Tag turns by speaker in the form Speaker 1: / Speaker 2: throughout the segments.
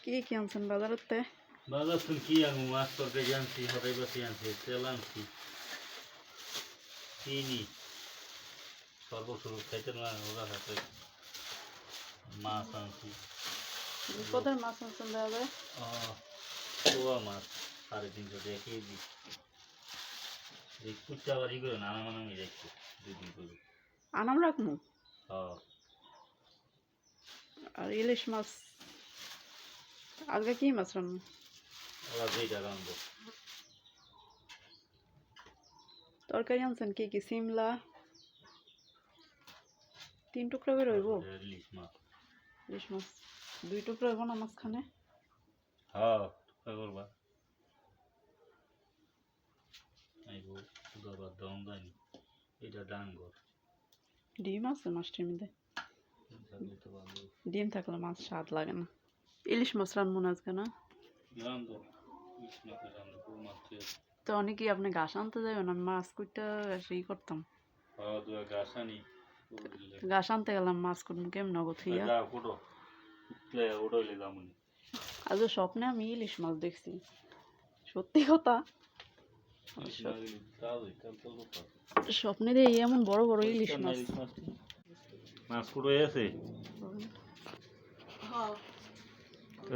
Speaker 1: কি কি আনছেন বাজারতে?
Speaker 2: বাজার তুমি কি আনবো? মাছ তরকারি আনছি, হরাই বাতি আনছি, তেল আনছি, চিনি, সর্বস্বরূপ খাইতে না ওরা হাতে মাছ আনছি।
Speaker 1: কোথায় মাছ আনছেন দাদা?
Speaker 2: পোয়া মাছ 350 টাকা কেজি। এই কুচা বাড়ি করে নানামানামি রাখছি 2 দিন করে।
Speaker 1: আনাম রাখমু।
Speaker 2: হ্যাঁ,
Speaker 1: আর ইলিশ মাছ আজকে কি মাছ রান্না?
Speaker 2: ওরা যেটা রাখবো।
Speaker 1: তরকারি আনছেন কি কি? সিমলা 3 টুকরা করে হইব?
Speaker 2: ইলিশ মাছ।
Speaker 1: ইলিশ মাছ 2 টুকরা হইব না মাঝখানে?
Speaker 2: হ্যাঁ, টুকরা করবা। আইব দাবার দম জানি। এটা ডাঙ্গর।
Speaker 1: ডিম আছে মাছটির মধ্যে? ডিম থাকলে মাছ স্বাদ লাগে না। ইলিশ মাছ রান্না মনে আজকে না? তো অনেকেই আপনি ঘাস আনতে যাবেন, আমি মাছ কুইটা সেই করতাম। ঘাস আনতে গেলাম, মাছ কুটুম কেমন নগদ হইয়া। আজ স্বপ্নে আমি ইলিশ মাছ দেখছি, সত্যি কথা। স্বপ্নে দিয়ে এমন বড় বড় ইলিশ মাছ।
Speaker 2: মাছ কুড়ো আছে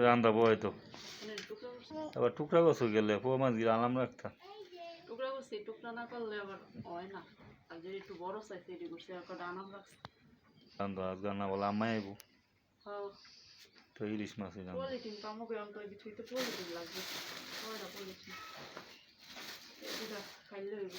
Speaker 2: রান্দা বয় তো আবার টুকরা গছ গেলে পোয়া মাছ গিয়ে আলাম রাখতাম।
Speaker 1: টুকরা করছি, টুকরা না করলে আবার হয় না। আর যদি একটু বড় সাইজ রেডি করছি, একটা আনাম রাখছি।
Speaker 2: রান্দা আজ গান্না বলে আম্মা আইব
Speaker 1: হ্যাঁ,
Speaker 2: তো ইলিশ মাছই রান্দা।
Speaker 1: পলিথিন পামুক এখন তো কিছুই তো পলিথিন লাগবে। কয়টা পলিথিন এটা খাইলে হইব।